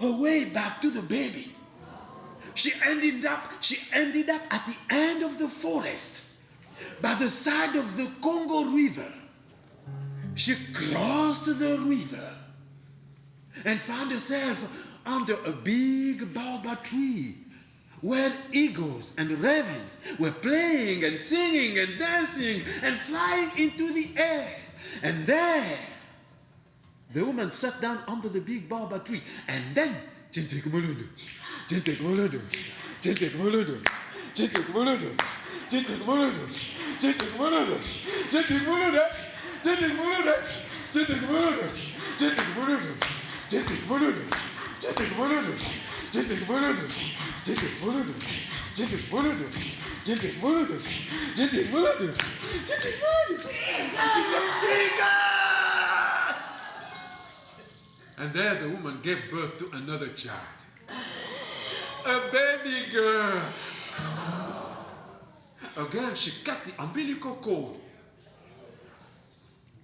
her way back to the baby. She ended up at the end of the forest, by the side of the Congo River. She crossed the river and found herself under a big baobab tree where eagles and ravens were playing and singing and dancing and flying into the air. And there, the woman sat down under the big baobab tree, and then and there the woman gave birth to another child. A baby girl. Again, she cut the umbilical cord.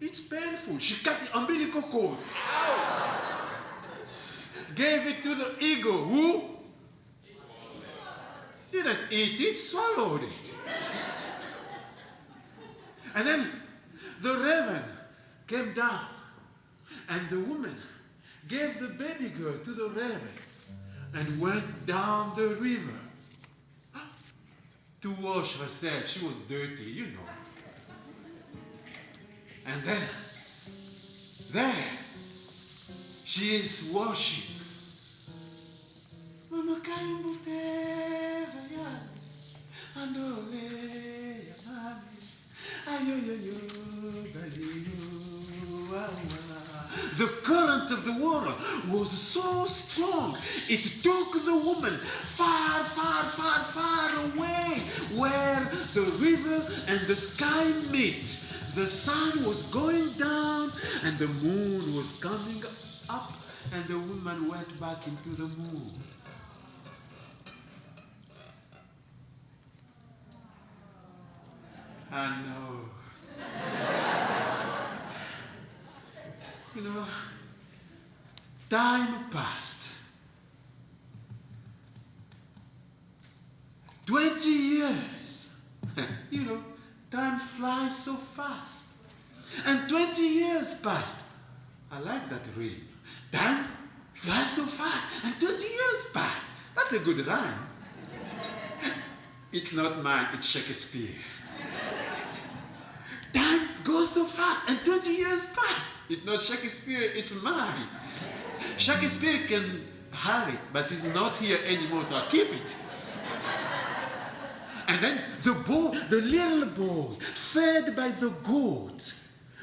It's painful. She cut the umbilical cord. Gave it to the eagle, who didn't eat it, swallowed it. And then the raven came down, and the woman gave the baby girl to the raven and went down the river to wash herself. She was dirty, you know. And then, there, she is washing. Mama the current of the water was so strong, it took the woman far, far, far, far away, where the river and the sky meet. The sun was going down and the moon was coming up, and the woman went back into the moon. I know. You know, time passed. 20 years. You know, time flies so fast. And 20 years passed. I like that rhyme. Time flies so fast, and 20 years passed. That's a good rhyme. It's not mine, it's Shakespeare. Time goes so fast, and 20 years passed. It's not Shakespeare, it's mine. Shakespeare can have it, but he's not here anymore, so I keep it. And then the little boy, fed by the goat,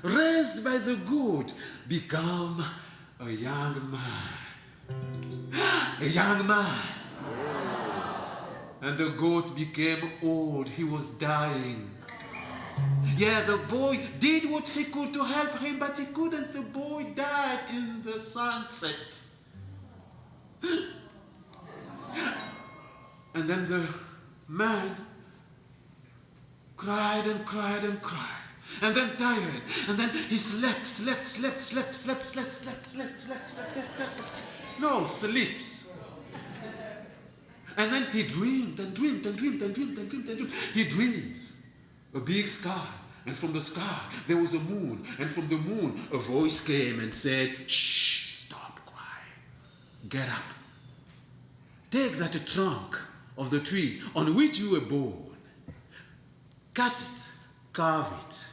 raised by the goat, become a young man. A young man. And the goat became old. He was dying. Yeah, the boy did what he could to help him, but he couldn't. The boy died in the sunset. And then the man cried and cried and cried. And then tired. And then he slept. No, sleeps. And then he dreamed and dreamed and dreamed and dreamed and dreamed and dreamed. He dreams a big sky. And from the sky, there was a moon. And from the moon, a voice came and said, "Shh, stop crying. Get up. Take that trunk of the tree on which you were born. Cut it, carve it.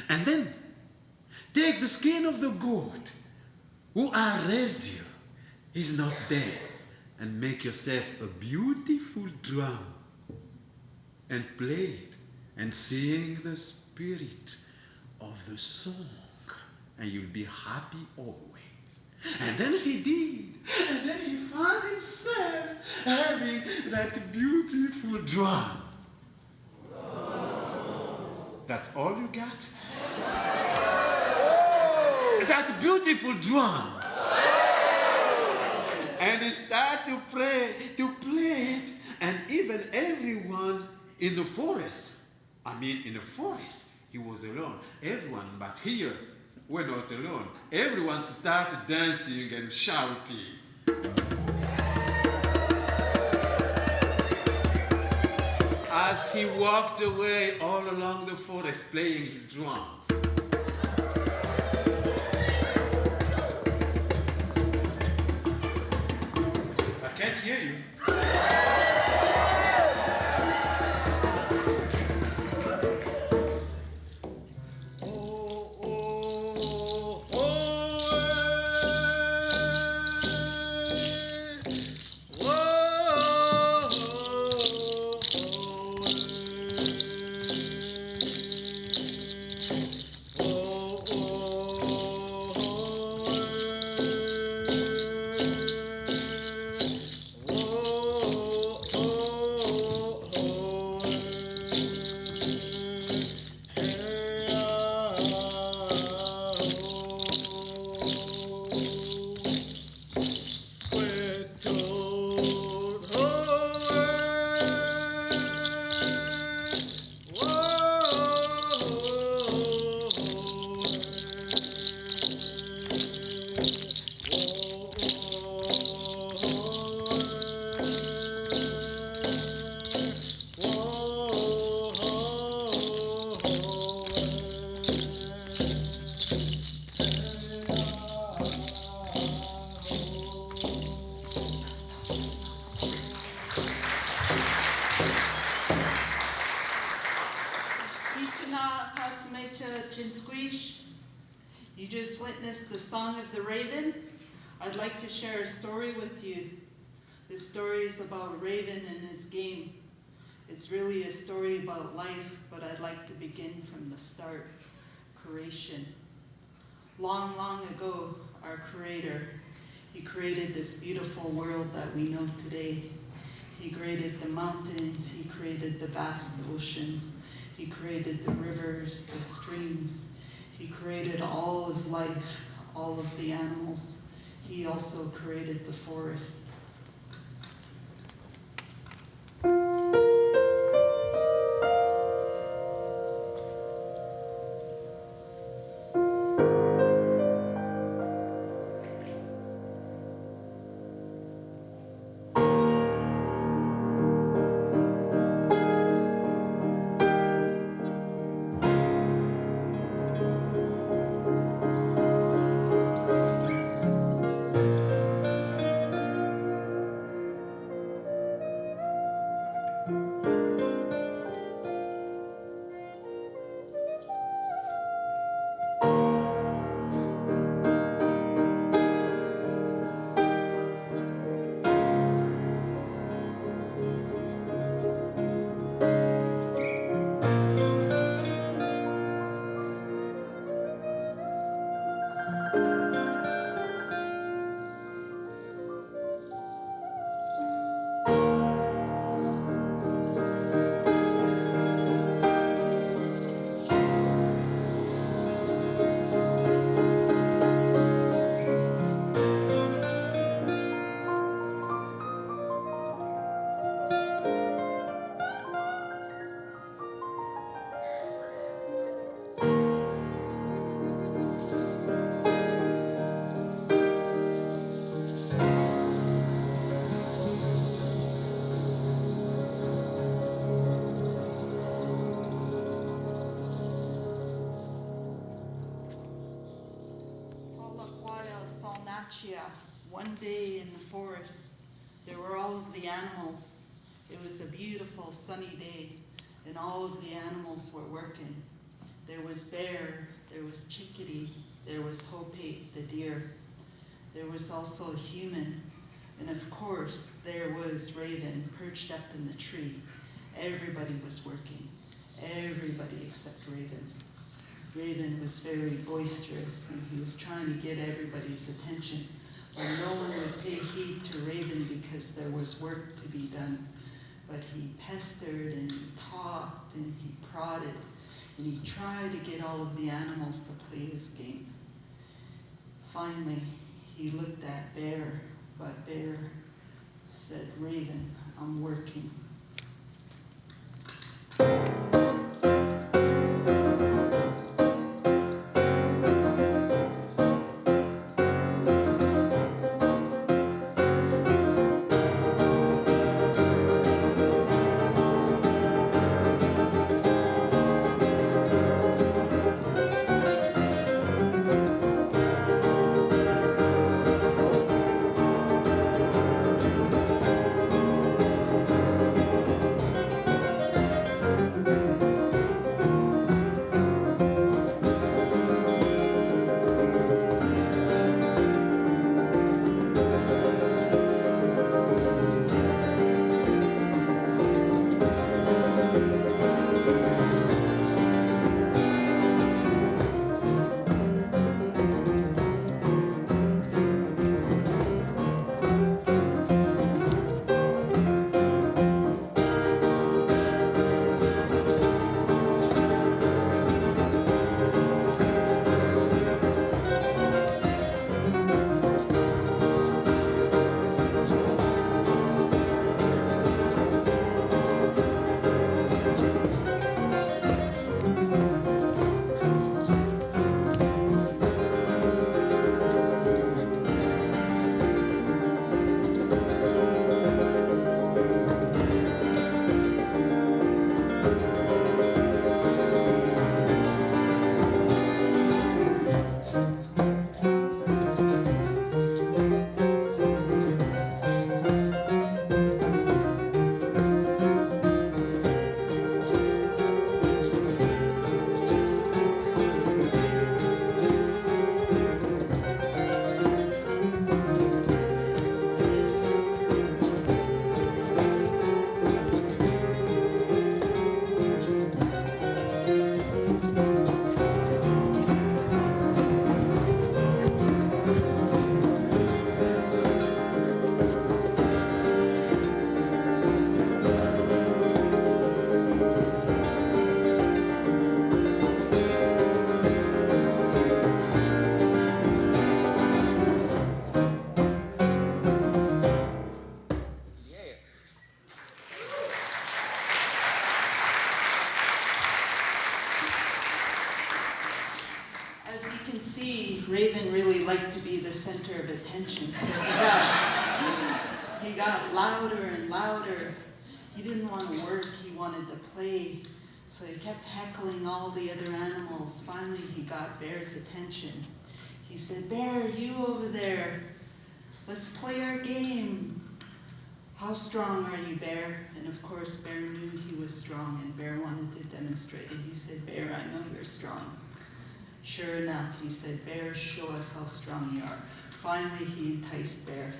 And then take the skin of the goat who I raised you. He's not dead. And make yourself a beautiful drum. And play it. And sing the spirit of the song, and you'll be happy always." And then he did, and then he found himself having that beautiful drum. That's all you got? That beautiful drum. And he started to play it, and even everyone in the forest, in the forest, he was alone. Everyone, but here, we're not alone. Everyone started dancing and shouting. he walked away all along the forest playing his drum. I can't hear you. You just witnessed the Song of the Raven. I'd like to share a story with you. This story is about Raven and his game. It's really a story about life, but I'd like to begin from the start. Creation. Long, long ago, our Creator, He created this beautiful world that we know today. He created the mountains, He created the vast oceans, He created the rivers, the streams. He created all of life, all of the animals. He also created the forest. One day in the forest, there were all of the animals. It was a beautiful sunny day, and all of the animals were working. There was Bear, there was Chickadee, there was Hopate the deer. There was also a human, and of course, there was Raven perched up in the tree. Everybody was working, everybody except Raven. Raven was very boisterous, and he was trying to get everybody's attention. But no one would pay heed to Raven because there was work to be done. But he pestered and he talked and he prodded and he tried to get all of the animals to play his game. Finally, he looked at Bear, but Bear said, "Raven, I'm working." attention. So he got louder and louder. He didn't want to work, he wanted to play. So he kept heckling all the other animals. Finally, he got Bear's attention. He said, "Bear, you over there, let's play our game. How strong are you, Bear?" And of course, Bear knew he was strong, and Bear wanted to demonstrate it. He said, "Bear, I know you're strong." Sure enough, he said, "Bear, show us how strong you are." Finally, he enticed Bear.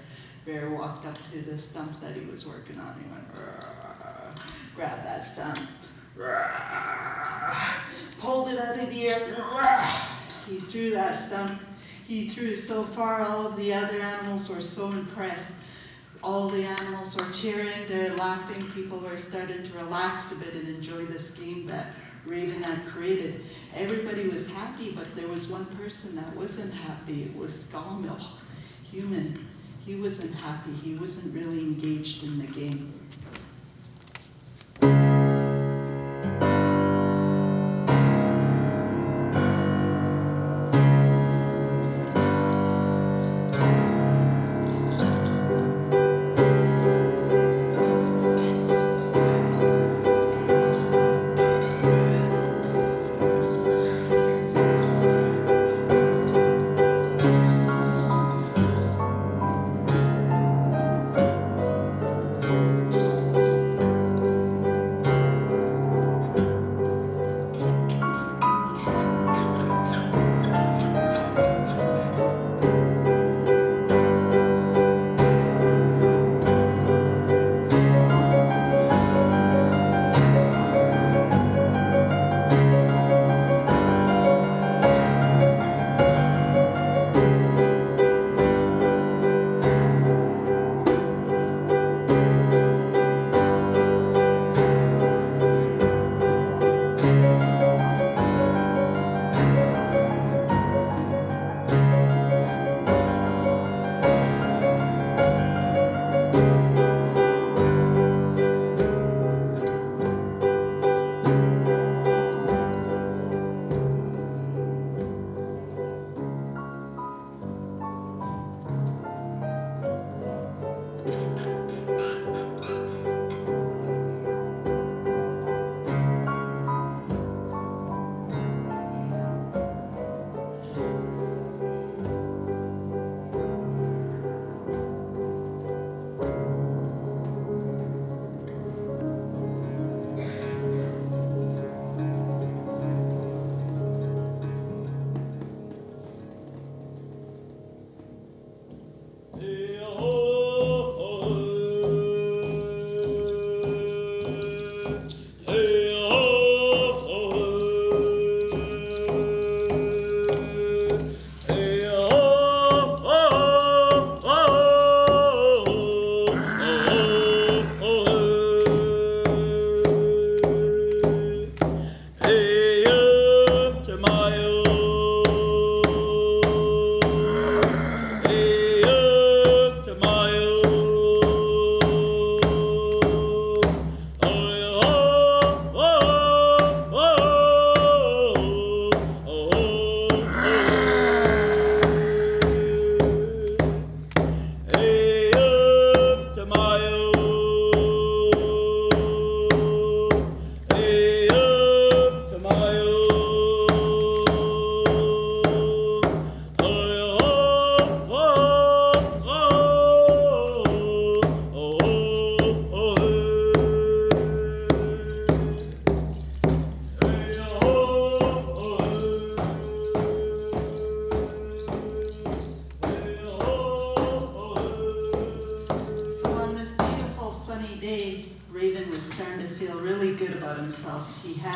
Bear walked up to the stump that he was working on. He went, "Rrr," grabbed that stump, "Rrr," pulled it out of the air. "Rrr." He threw that stump. He threw so far, all of the other animals were so impressed. All the animals were cheering, they're laughing. People were starting to relax a bit and enjoy this game that Raven had created. Everybody was happy, but there was one person that wasn't happy. It was Skullmilch, human. He wasn't happy. He wasn't really engaged in the game.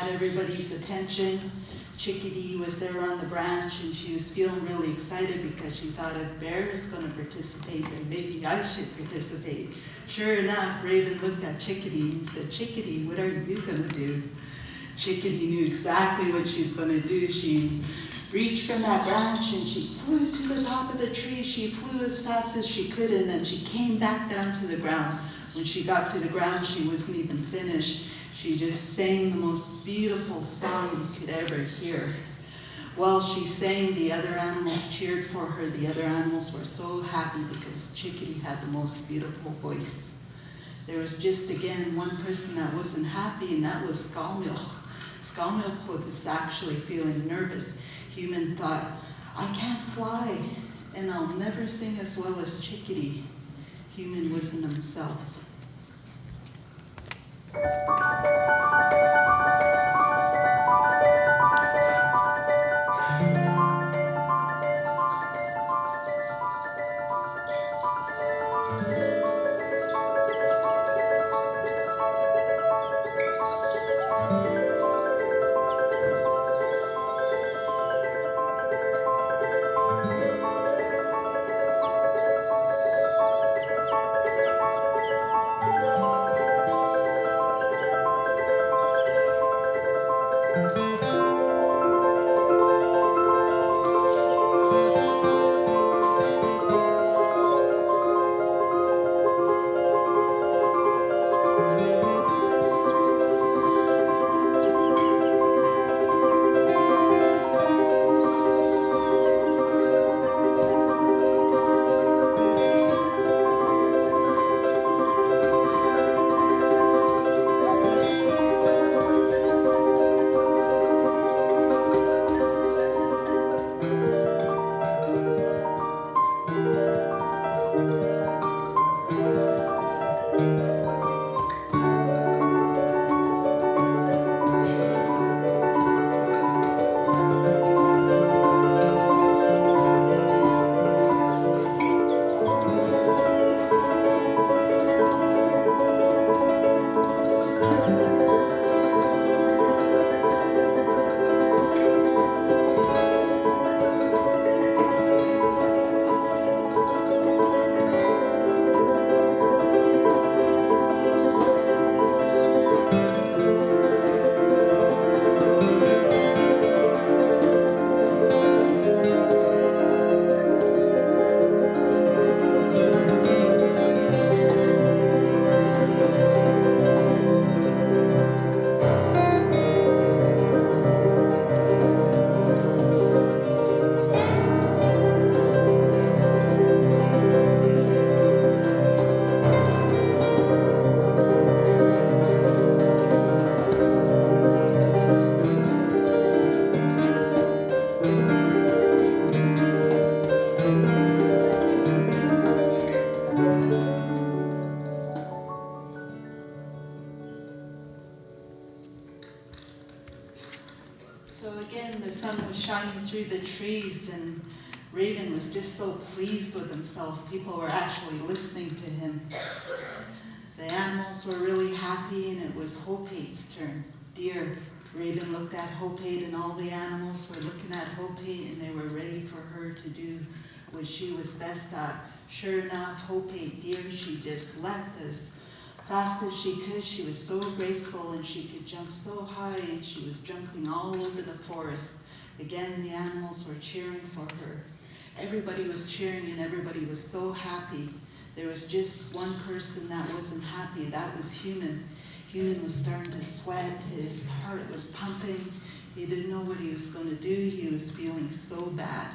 Everybody's attention. Chickadee was there on the branch, and she was feeling really excited because she thought if Bear is going to participate, then maybe I should participate. Sure enough, Raven looked at Chickadee and said, "Chickadee, what are you going to do?" Chickadee knew exactly what she was going to do. She reached from that branch and she flew to the top of the tree. She flew as fast as she could, and then she came back down to the ground. When she got to the ground, she wasn't even finished. She just sang the most beautiful song you could ever hear. While she sang, the other animals cheered for her. The other animals were so happy because Chickadee had the most beautiful voice. There was just, again, one person that wasn't happy, and that was Skalmilch. Skalmilch was actually feeling nervous. Human thought, I can't fly, and I'll never sing as well as Chickadee. Human wasn't himself. So again, the sun was shining through the trees, and Raven was just so pleased with himself. People were actually listening to him. The animals were really happy, and it was Hope's turn. Dear Raven looked at Hope, and all the animals were looking at Hope, and they were ready for her to do what she was best at. Sure enough, Hope, dear, she just leapt as fast as she could. She was so graceful, and she could jump so high, and she was jumping all over the forest. Again, the animals were cheering for her. Everybody was cheering, and everybody was so happy. There was just one person that wasn't happy. That was Human. Human was starting to sweat. His heart was pumping. He didn't know what he was going to do. He was feeling so bad.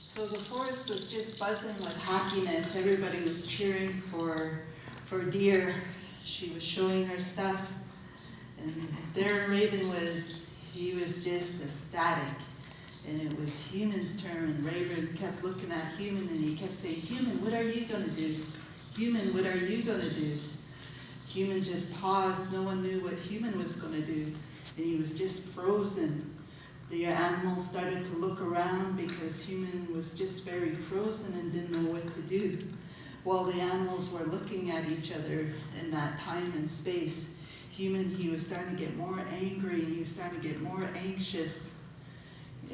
So the forest was just buzzing with happiness. Everybody was cheering for Deer. She was showing her stuff. And there Raven was, he was just ecstatic. And it was Human's turn, and Raven kept looking at Human, and he kept saying, Human, what are you going to do? Human, what are you going to do? Human just paused. No one knew what Human was going to do. And he was just frozen. The animals started to look around because Human was just very frozen and didn't know what to do. While the animals were looking at each other in that time and space, Human, he was starting to get more angry, and he was starting to get more anxious.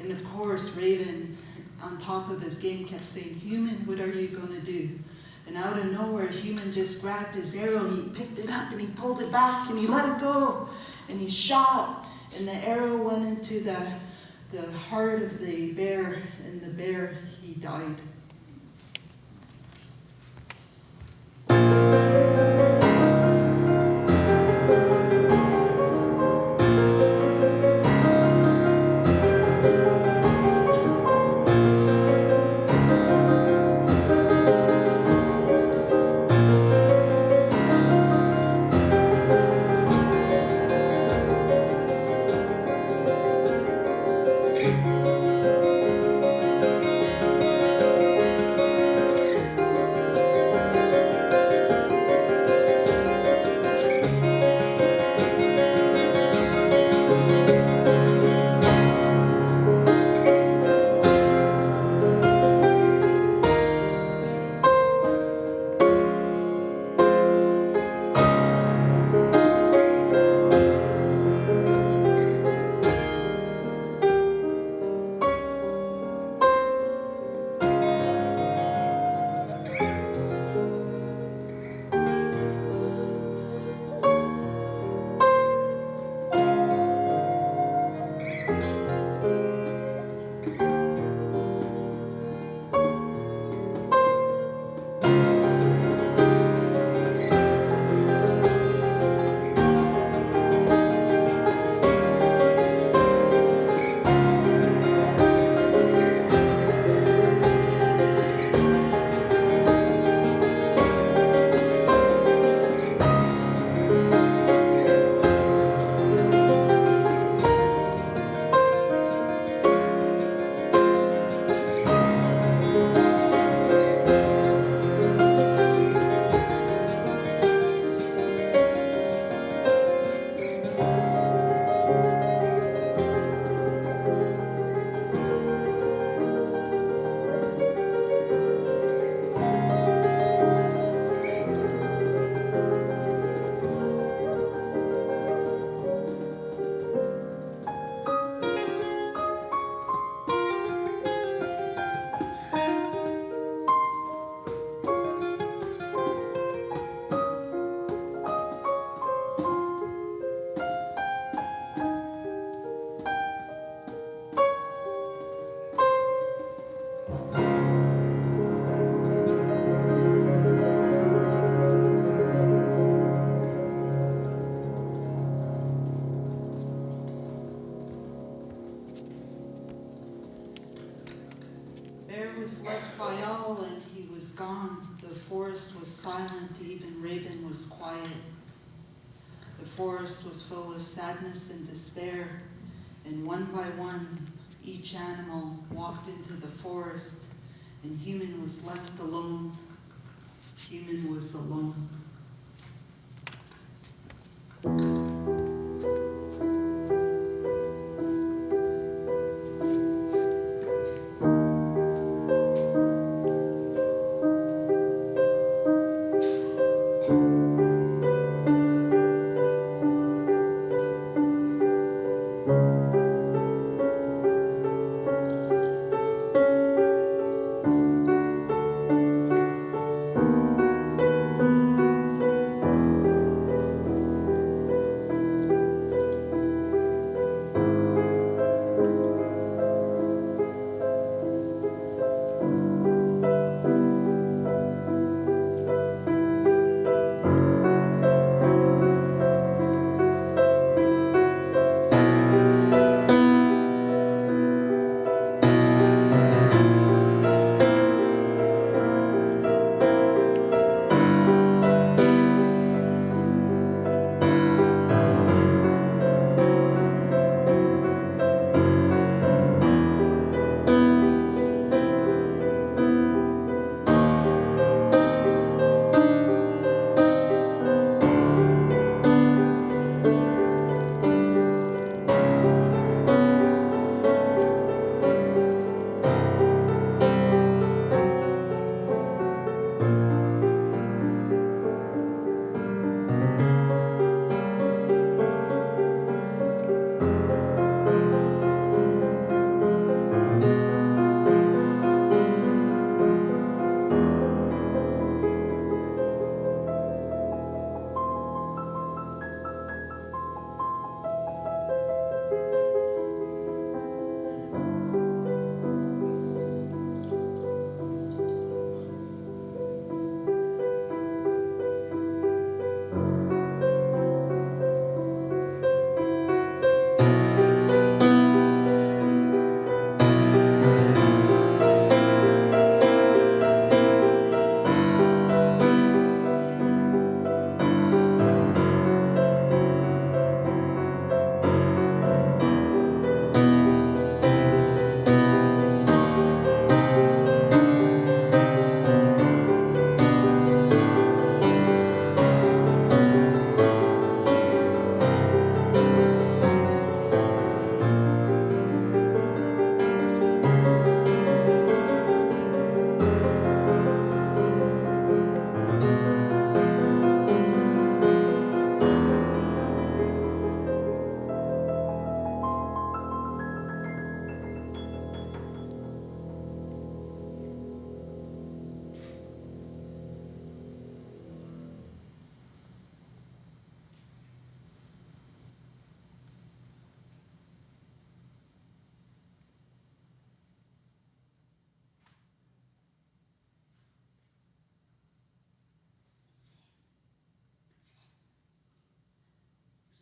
And of course, Raven, on top of his game, kept saying, Human, what are you going to do? And out of nowhere, Human just grabbed his arrow, he picked it up and he pulled it back and he let it go. And he shot, and the arrow went into the heart of the bear, and the bear, he died. Was left by all, and he was gone. The forest was silent, even Raven was quiet. The forest was full of sadness and despair, and one by one, each animal walked into the forest, and Human was left alone. Human was alone.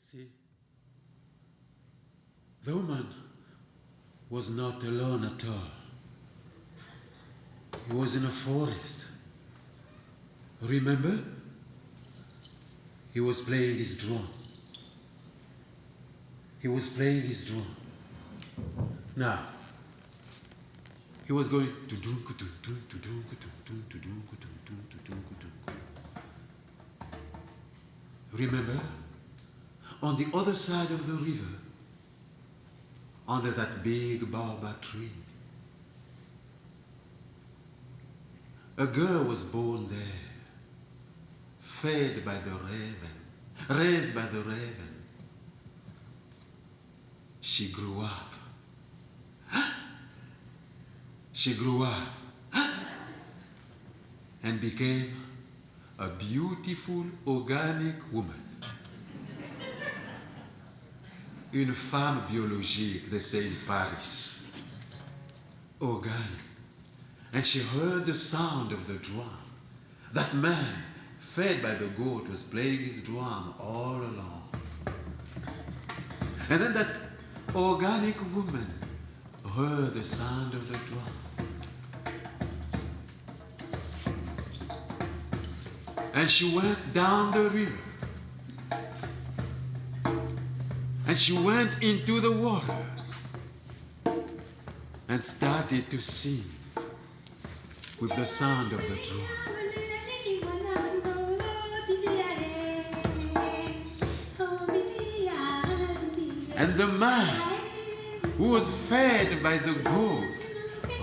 See, the woman was not alone at all. He was in a forest. Remember? He was playing his drum. He was playing his drum. Now, he was going to doom to doom to doom to doom to doom to doom to doom to doom. Remember? On the other side of the river, under that big baobab tree, a girl was born there, fed by the raven, raised by the raven. She grew up. She grew up and became a beautiful organic woman. Une femme biologique, they say in Paris. Organic. And she heard the sound of the drum. That man, fed by the goat, was playing his drum all along. And then that organic woman heard the sound of the drum. And she went down the river. And she went into the water and started to sing with the sound of the drum. And the man who was fed by the goat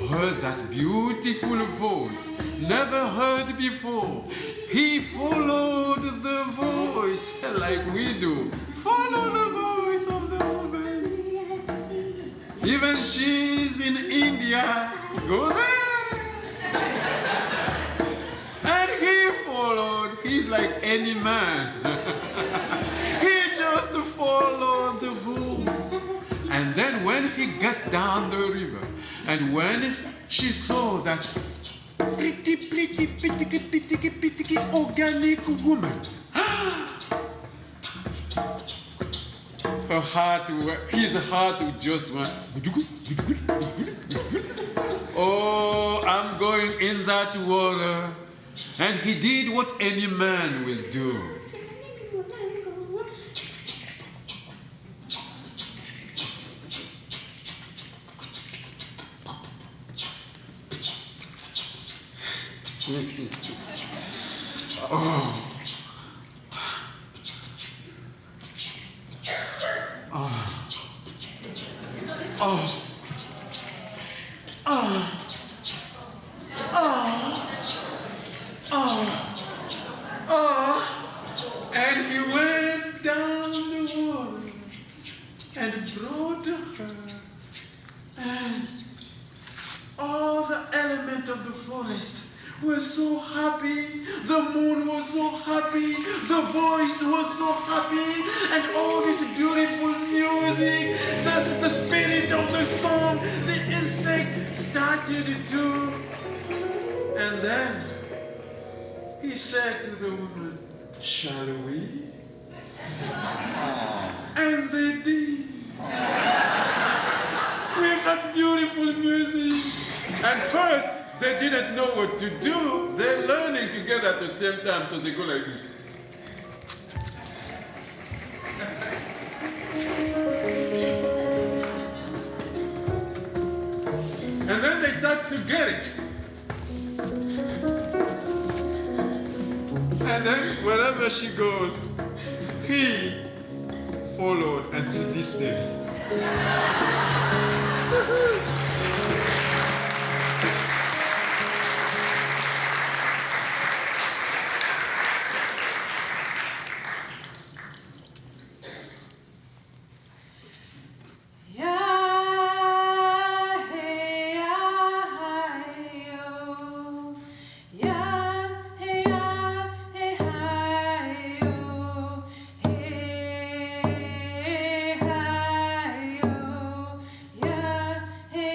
heard that beautiful voice, never heard before. He followed the voice like we do. Follow the voice of the woman. Even she's in India, go there. And he followed. He's like any man. He just followed the voice. And then when he got down the river, and when she saw that pretty organic woman, his heart just went, oh, I'm going in that water. And he did what any man will do. And he went down the water and brought her, and all the elements of the forest were so happy, the moon was so happy, the voice was so happy, and all this beautiful music, the spirit of the song, the insect started to. And then he said to the woman, shall we? And they did. With that beautiful music. And first, they didn't know what to do. They're learning together at the same time, so they go like this. And then they start to get it. And then wherever she goes, he followed until this day. Hey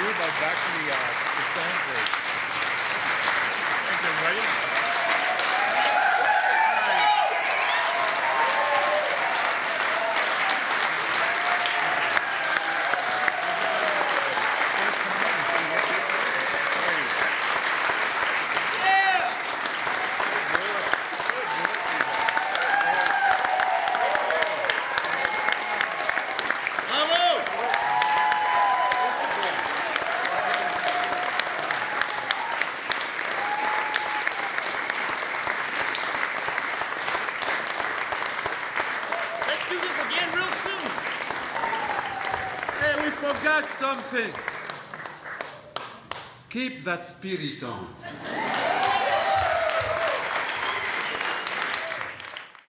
everybody back to the stand, please. Thank you, everybody. Let's do this again real soon. Hey, we forgot something. Keep that spirit on.